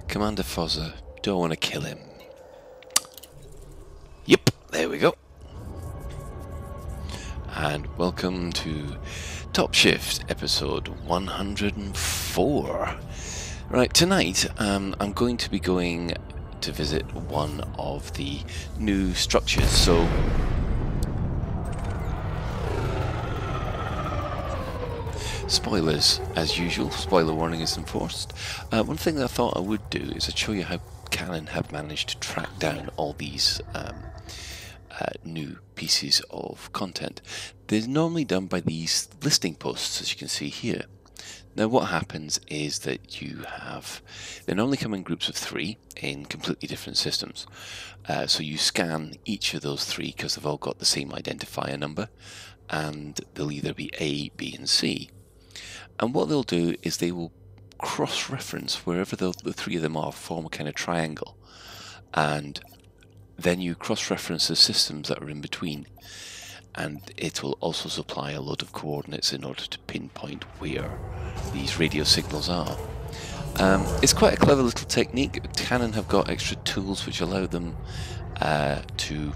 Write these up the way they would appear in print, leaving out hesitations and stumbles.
Commander Fozzer. Don't want to kill him. Yep, there we go. And welcome to Top Shift, episode 104. Right, tonight I'm going to be going to visit one of the new structures. So, spoilers, as usual. Spoiler warning is enforced. One thing that I thought I would do is I'd show you how Canon have managed to track down all these new pieces of content. They're normally done by these listing posts, as you can see here. Now what happens is that they normally come in groups of 3 in completely different systems. So you scan each of those 3 because they've all got the same identifier number, and they'll either be A, B and C. And what they'll do is they will cross-reference wherever the 3 of them are, form a kind of triangle, and then you cross-reference the systems that are in between, and it will also supply a load of coordinates in order to pinpoint where these radio signals are. It's quite a clever little technique. Canon have got extra tools which allow them to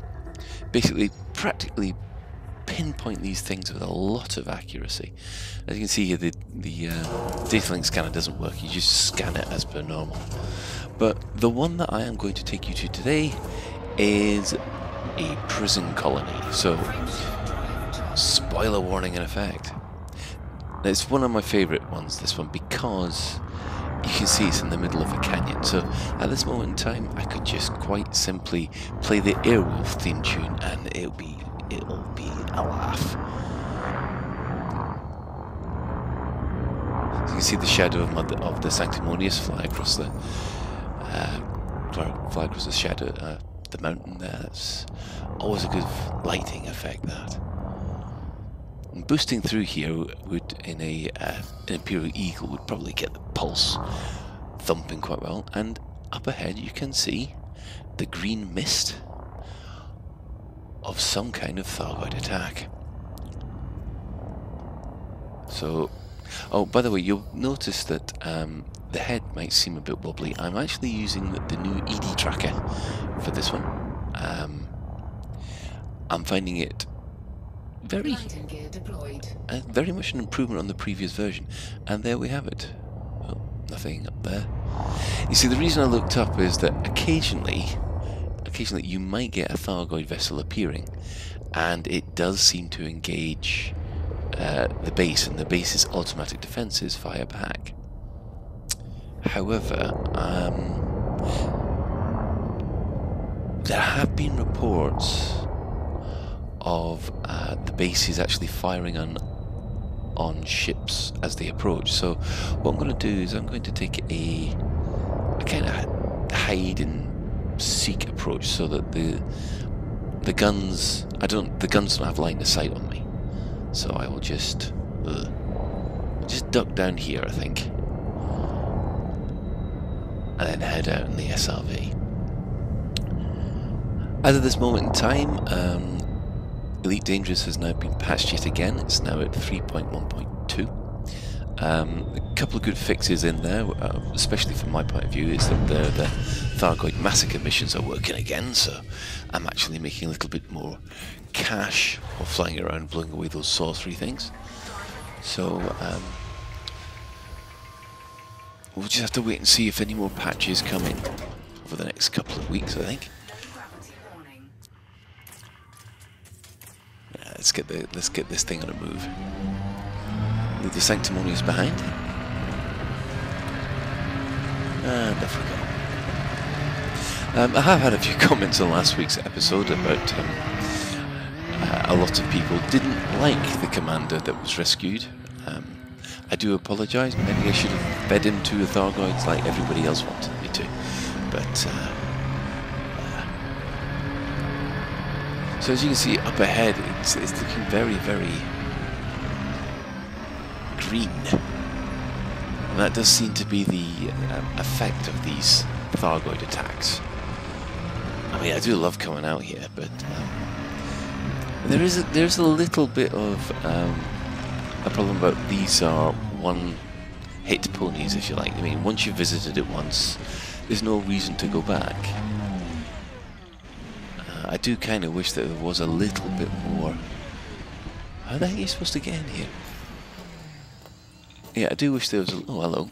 basically practically pinpoint these things with a lot of accuracy. As you can see here, the data link scanner doesn't work. You just scan it as per normal. But the one that I am going to take you to today is a prison colony. So, spoiler warning in effect. It's one of my favourite ones, this one, because you can see it's in the middle of a canyon. So at this moment in time, I could just quite simply play the Airwolf theme tune, and it'll be a laugh. So you can see the shadow of the Sanctimonious fly across the shadow, the mountain there. That's always a good lighting effect. That. And boosting through here would, in an Imperial Eagle, would probably get the pulse thumping quite well. And up ahead you can see the green mist of some kind of Thargoid attack. So, oh, by the way, you'll notice that the head might seem a bit wobbly. I'm actually using the new ED tracker for this one. I'm finding it very much an improvement on the previous version, and there we have it. Oh, nothing up there. You see, the reason I looked up is that occasionally you might get a Thargoid vessel appearing, and it does seem to engage the base, and the base's automatic defences fire back. However, there have been reports of the bases actually firing on ships as they approach. So what I'm going to do is I'm going to take a kind of hide and seek approach, so that the guns don't have line of sight on me. So I will just duck down here, I think, and then head out in the SRV. As of this moment in time, Elite Dangerous has now been patched yet again. It's now at 3.1.2. A couple of good fixes in there, especially from my point of view, is that the Thargoid massacre missions are working again, so I'm actually making a little bit more cash while flying around blowing away those sorcery things. So we'll just have to wait and see if any more patches come in over the next couple of weeks, I think. Let's get this thing on a move. Leave the Sanctimonious behind. And off we go. I have had a few comments on last week's episode about a lot of people didn't like the commander that was rescued. I do apologise. Maybe I should have fed him to the Thargoids like everybody else wanted me to. But so as you can see up ahead, it's looking very, very green, and that does seem to be the effect of these Thargoid attacks. I mean, I do love coming out here, but there's a little bit of a problem about these are one hit ponies, if you like. I mean, once you've visited it once, there's no reason to go back. I do kind of wish that there was a little bit more. How the heck are you supposed to get in here? Yeah, I do wish there was a... Oh, hello.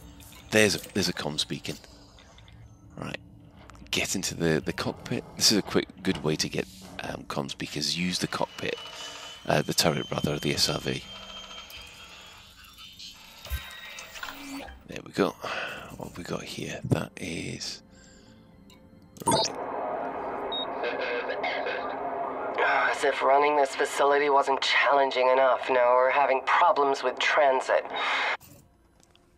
There's a comms beacon. Right. Get into the cockpit. This is a good way to get comms beacons. Use the cockpit. The turret, rather, the SRV. There we go. What have we got here? That is... Right. As if running this facility wasn't challenging enough, now we're having problems with transit.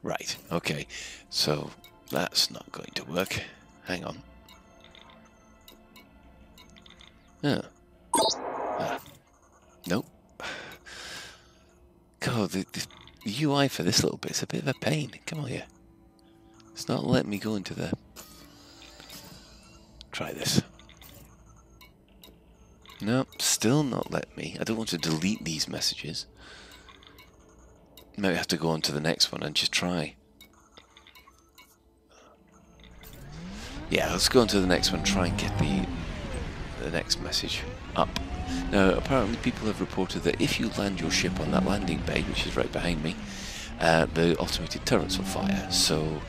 Right, okay. So, that's not going to work. Hang on. Yeah. Nope. God, the UI for this little bit's a bit of a pain. Come on here. It's not letting me go into the... Try this. Nope, still not letting me. I don't want to delete these messages. Maybe I have to go on to the next one and just try. Yeah, let's go on to the next one, try and get the next message up. Now, apparently people have reported that if you land your ship on that landing bay, which is right behind me, the automated turrets will fire, so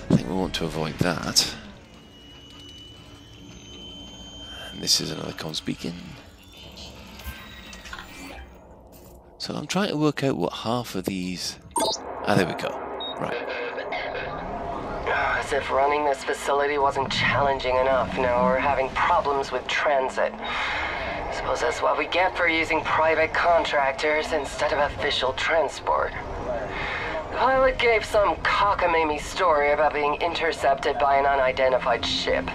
I think we want to avoid that. And this is another comms beacon. So I'm trying to work out what half of these... Ah, there we go. Right. As if running this facility wasn't challenging enough, now we're having problems with transit. Suppose that's what we get for using private contractors instead of official transport. The pilot gave some cockamamie story about being intercepted by an unidentified ship.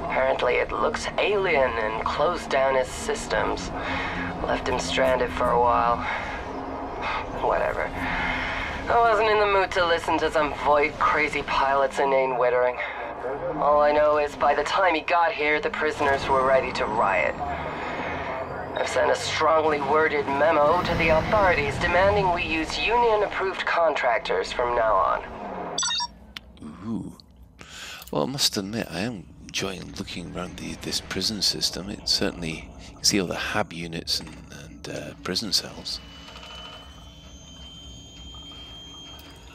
Apparently it looks alien and closed down his systems. Left him stranded for a while. Whatever. I wasn't in the mood to listen to some void crazy pilot's inane wittering. All I know is by the time he got here, the prisoners were ready to riot. I've sent a strongly worded memo to the authorities demanding we use union-approved contractors from now on. Ooh. Well, I must admit, I am enjoying looking around this prison system. It certainly... You can see all the hab units and prison cells.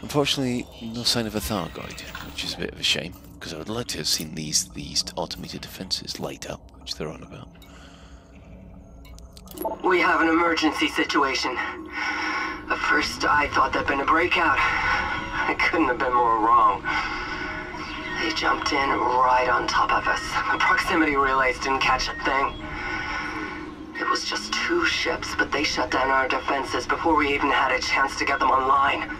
Unfortunately, no sign of a Thargoid, which is a bit of a shame, because I would like to have seen these automated defences light up, which they're on about. We have an emergency situation. At first, I thought there'd been a breakout. I couldn't have been more wrong. They jumped in right on top of us. The proximity relays didn't catch a thing. It was just 2 ships, but they shut down our defenses before we even had a chance to get them online.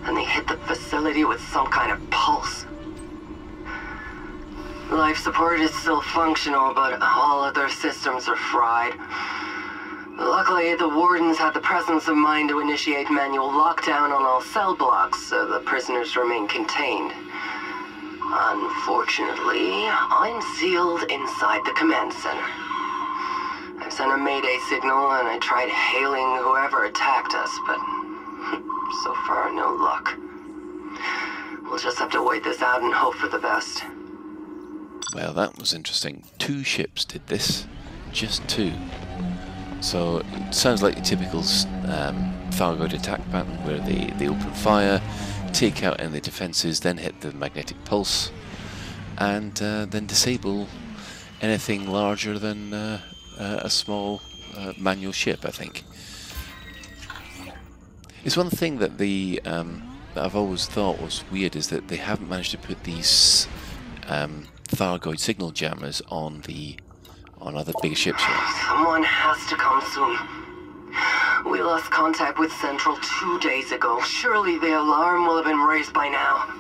And they hit the facility with some kind of pulse. Life support is still functional, but all other systems are fried. Luckily, the wardens had the presence of mind to initiate manual lockdown on all cell blocks, so the prisoners remain contained. Unfortunately, I'm sealed inside the command center. I've sent a mayday signal and I tried hailing whoever attacked us, but so far no luck. We'll just have to wait this out and hope for the best. Well, that was interesting. 2 ships did this. Just 2. So, it sounds like your typical Thargoid attack pattern, where they open fire, take out any defences, then hit the magnetic pulse, and then disable anything larger than a small manual ship, I think. It's one thing that that I've always thought was weird, is that they haven't managed to put these Thargoid signal jammers on other bigger ships yet. Someone has to come soon. We lost contact with Central 2 days ago. Surely the alarm will have been raised by now.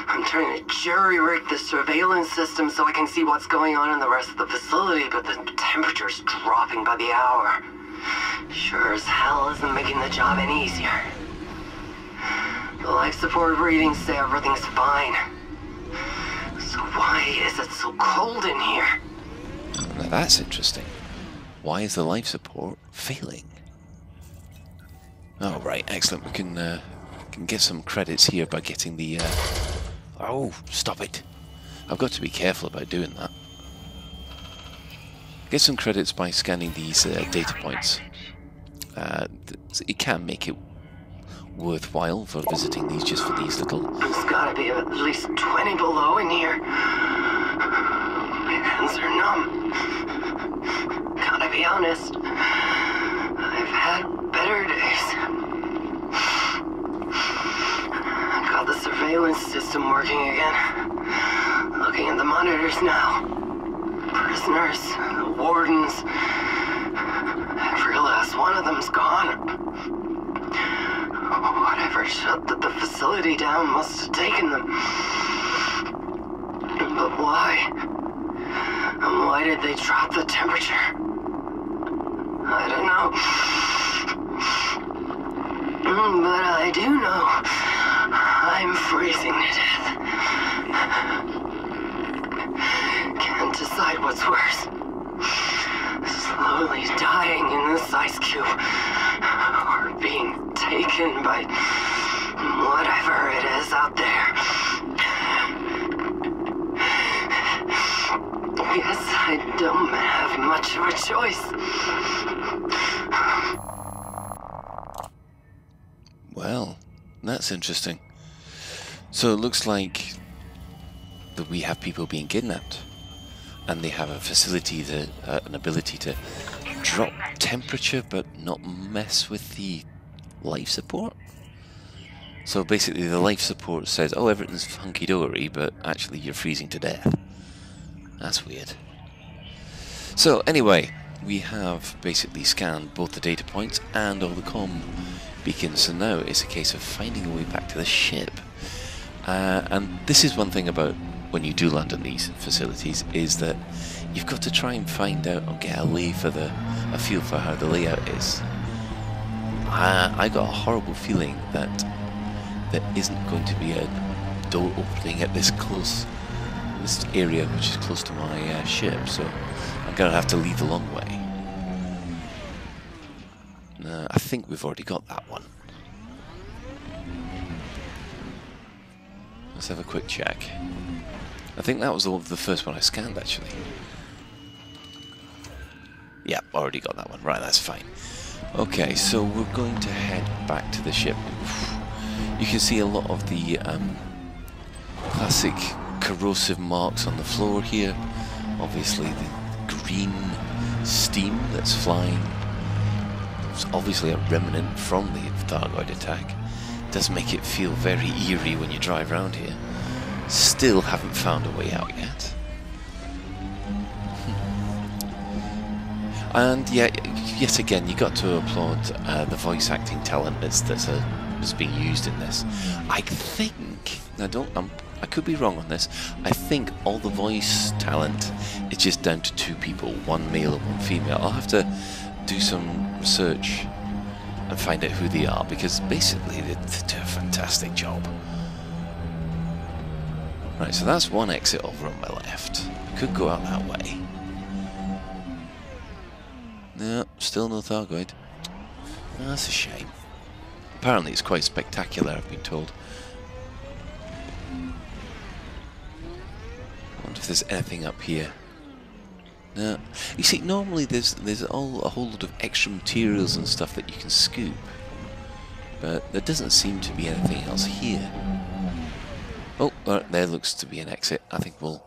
I'm trying to jury-rig the surveillance system so I can see what's going on in the rest of the facility, but the temperature's dropping by the hour. Sure as hell isn't making the job any easier. The life support readings say everything's fine. So why is it so cold in here? Now that's interesting. Why is the life support failing? Oh, right, excellent. We can Can get some credits here by getting the... Oh, stop it. I've got to be careful about doing that. Get some credits by scanning these data points. It can make it worthwhile for visiting these just for these little... It's gotta be at least 20 below in here. My hands are numb. Gotta be honest. I've had better days. Got the surveillance system working again. Looking at the monitors now. Prisoners, the wardens. Every last one of them's gone. Whatever shut the facility down must have taken them. But why? And why did they drop the temperature? I don't know. But I do know I'm freezing to death. Can't decide what's worse. Slowly dying in this ice cube. Or being taken by whatever it is out there. Guess I don't have much of a choice. Well, that's interesting. So it looks like that we have people being kidnapped, and they have a facility that an ability to drop temperature but not mess with the life support. So basically the life support says, oh, everything's hunky-dory, but actually you're freezing to death. That's weird. So anyway, we have basically scanned both the data points and all the comm beacons, so now it's a case of finding a way back to the ship. And this is one thing about when you do land on these facilities, is that you've got to try and find out or get a feel for how the layout is. I got a horrible feeling that there isn't going to be a door opening at this area which is close to my ship, so I'm gonna have to lead the long way. I think we've already got that one. Let's have a quick check. I think that was the first one I scanned, actually. Yeah, already got that one. Right, that's fine. Okay, so we're going to head back to the ship. You can see a lot of the classic corrosive marks on the floor here. Obviously the green steam that's flying. It's obviously a remnant from the Thargoid attack. Does make it feel very eerie when you drive around here. Still haven't found a way out yet. And yeah, yet again, you got to applaud the voice acting talent that's being used in this. I think, I could be wrong on this, I think all the voice talent is just down to 2 people, one male and one female. I'll have to do some research and find out who they are, because basically they do a fantastic job. Right, so that's one exit over on my left. I could go out that way. No, still no Thargoid. Oh, that's a shame. Apparently it's quite spectacular, I've been told. I wonder if there's anything up here. No. You see, normally there's a whole lot of extra materials and stuff that you can scoop. But there doesn't seem to be anything else here. Oh, there looks to be an exit. I think we'll...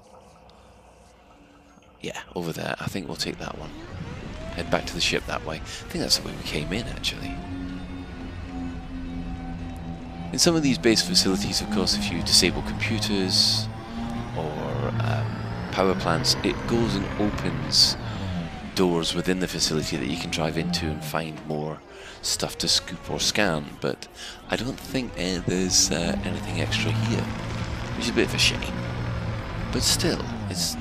Yeah, over there. I think we'll take that one. Head back to the ship that way. I think that's the way we came in, actually. In some of these base facilities, of course, if you disable computers or power plants, it goes and opens doors within the facility that you can drive into and find more stuff to scoop or scan, but I don't think there's anything extra here, which is a bit of a shame. But still, it's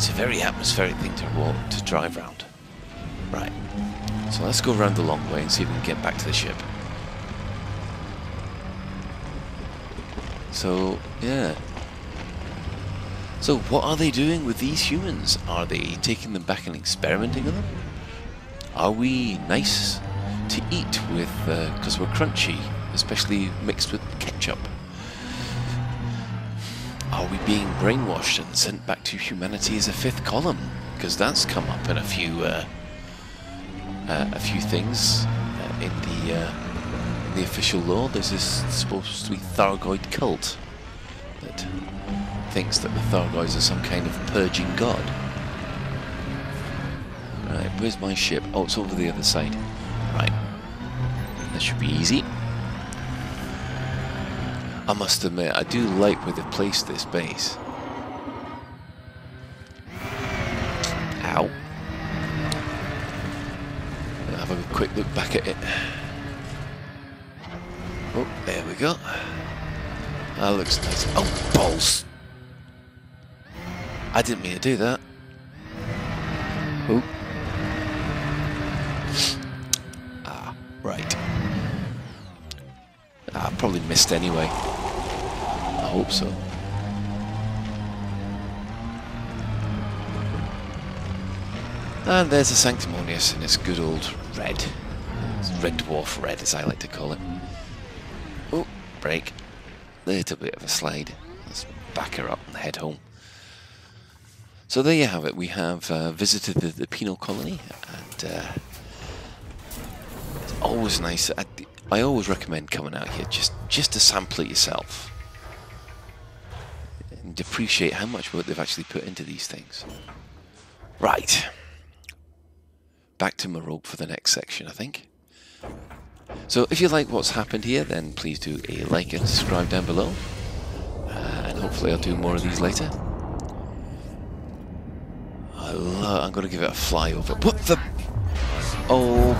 a very atmospheric thing to drive around. Right, so let's go around the long way and see if we can get back to the ship. So, yeah. So what are they doing with these humans? Are they taking them back and experimenting on them? Are we nice to eat with, because we're crunchy, especially mixed with ketchup. Are we being brainwashed and sent back to humanity as a fifth column? Because that's come up in a few things in the official lore. There's this supposed to be Thargoid cult that thinks that the Thargoids are some kind of purging god. Right, where's my ship? Oh, it's over the other side. Right, that should be easy. I must admit, I do like where they've placed this base. Ow. I'll have a quick look back at it. Oh, there we go. That looks nice. Oh, balls! I didn't mean to do that. Oh. Ah, right. I probably missed anyway. I hope so. And there's the Sanctimonious in its good old red. It's red dwarf red, as I like to call it. Oh, break. Little bit of a slide. Let's back her up and head home. So there you have it. We have visited the Penal Colony, and it's always nice. I always recommend coming out here just to sample it yourself and appreciate how much work they've actually put into these things. Right, back to Marogue for the next section, I think. So if you like what's happened here, then please do a like and subscribe down below, and hopefully I'll do more of these later. I'm going to give it a flyover. What the? Oh,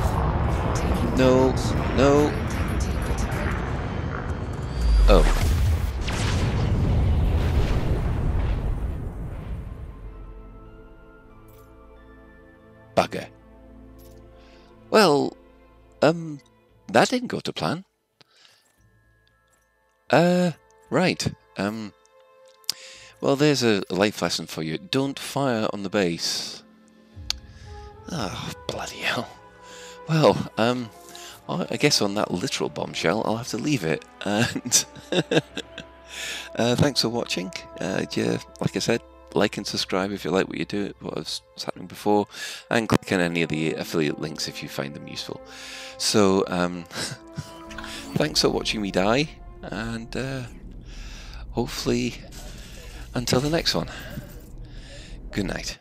no, no. Oh. Bugger. Well, that didn't go to plan. Right. Well, there's a life lesson for you. Don't fire on the base. Oh, bloody hell. Well, I guess on that literal bombshell, I'll have to leave it. And thanks for watching. Yeah, like I said, like and subscribe if you like what you do, what was happening before, and click on any of the affiliate links if you find them useful. So, thanks for watching me die, and hopefully until the next one. Good night.